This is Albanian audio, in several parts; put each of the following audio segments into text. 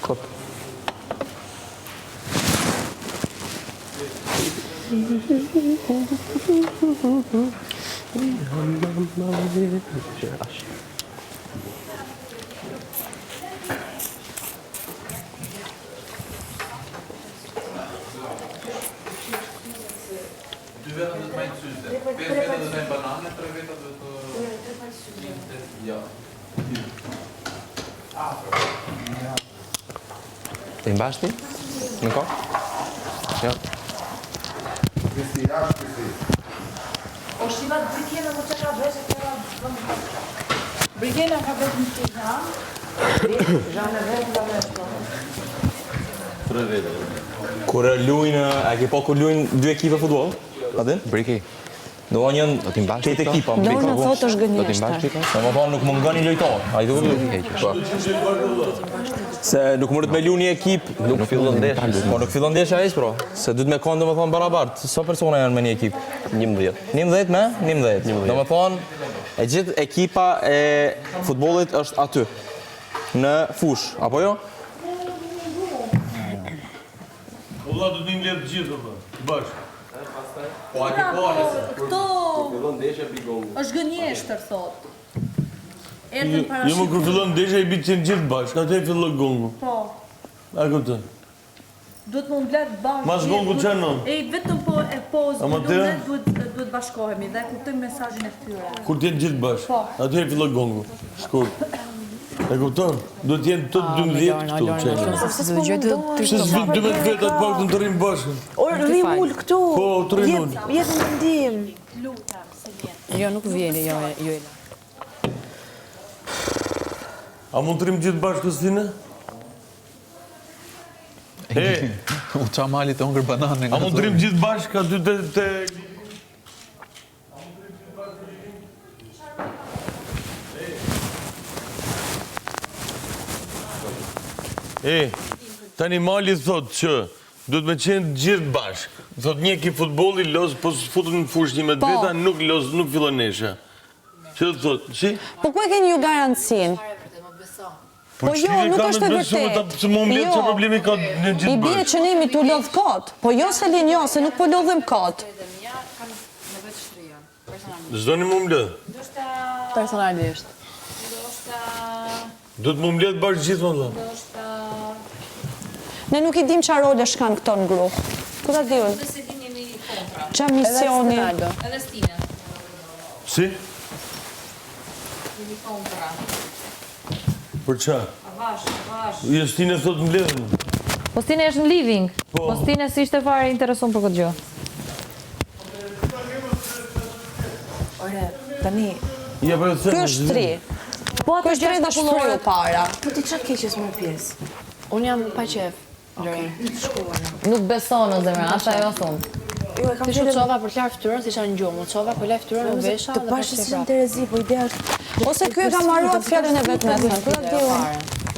Kot. Të imbashti? Në kohë? Ja. O shivat brikjena më që ka beshe këra vëndë. Brikjena ka beshe në të janë. Zhanë e vetë nga beshe. Kur luajnë, a ke po kur luajnë dy ekipe futboll? A din? Briki. Do janë Do t'i mbash tetë ekipa, Do në thotë është Do t'i gënjeshtër. mbash qika? Domethënë nuk mungonin lojtar. Ai do se nuk mundet me lu një ekip, Nuk fillon ndeshja. po nuk fillon ndeshja ai, bro. Se duhet me kanë domethënë barabart. Sa persona janë me një ekip? 11. 11 me 11. Domethënë e gjithë ekipa e futbollit është aty. Në fush, apo jo? Valla do t'mi mbledh gjithë apo bashkë. Po a ke po Këto është gënjeshtër, thot. Erdhën para Jo më kur fillon ndeshja i bitë qenë gjithë bashkë, atë e fillon gongu. Po. A kupton? Duhet më mbledh bashkë. Mas gongu çfarë non? E vetëm po e pozë, Ama te? duhet bashkohemi dhe kuptojmë mesazhin e këtyre. Kur t'jenë gjithë bashkë, Po. atë e fillon gongu. Shkurt. E kupton? Do t'jenë të 12 këtu çajnë. Pse s'vin 12 vetë atë pak të rrim bashkë? Rrim ul këtu. Po, të rrim ul. Jetë në ndim. Lutem, se vjen. Jo, nuk vjeni, jo e la. A mund të rrim gjithë bashkë Kostine? E, U qa mali të ongër banane. a mund të rrim gjithë bashkë aty te E, tani mali thot që duhet me qenë gjithë bashkë. Thot një ki futbolli los, po s'futën në fush një me të veta, nuk los, nuk fillon nesha. Që të thot, si? Po ku e keni ju garancin? Po jo, nuk është e vërtet. Se më mbledh që problemi ka në I gjithë bie bashkë. që ne jemi tu lodh kot. Po jo se linjo, se nuk po lodhim kot. Zdo një më mbledh. Personalisht. Do të më mbledh bashkë gjithë më dhe. Ne nuk i dim qa role shkan këto në grup. Ku ta diun? Se vjen jemi kontra. Qa misioni? Edhe Stina. Si? Jemi kontra. Për qa? Avash. Justine thot mbledhën. Postine është në living. Po. Postine si ishte fare intereson për këtë gjë. Ore, tani, Ja për e të Ky është 3. Po Ky është 3 dhe shfryu para. po ti çfarë keqes më pjesë? Unë jam pa qef. nuk beson në zemra, asta ajo thon. Jo, e kam thënë çova për të larë fytyrën, si isha në gjumë, çova për larë fytyrën në vesha Të dhe bashkë si prapë. në Terezi, po ideja është... Ose ky e ka marruar fjalën e vetë me thënë. Ku ta diun?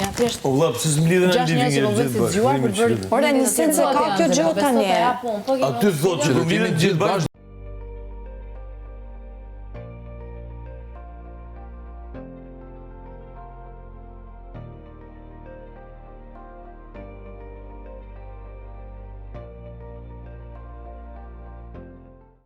Ja, thjesht O vlla, pse s'mblidhen në 6 living njerëz që e po gjithë vetë si zgjuar për bashkë? bërë. Ore, nisin se ka kjo gjë tani. Aty thot që do po mbledhen t'jemi gjithë bashkë.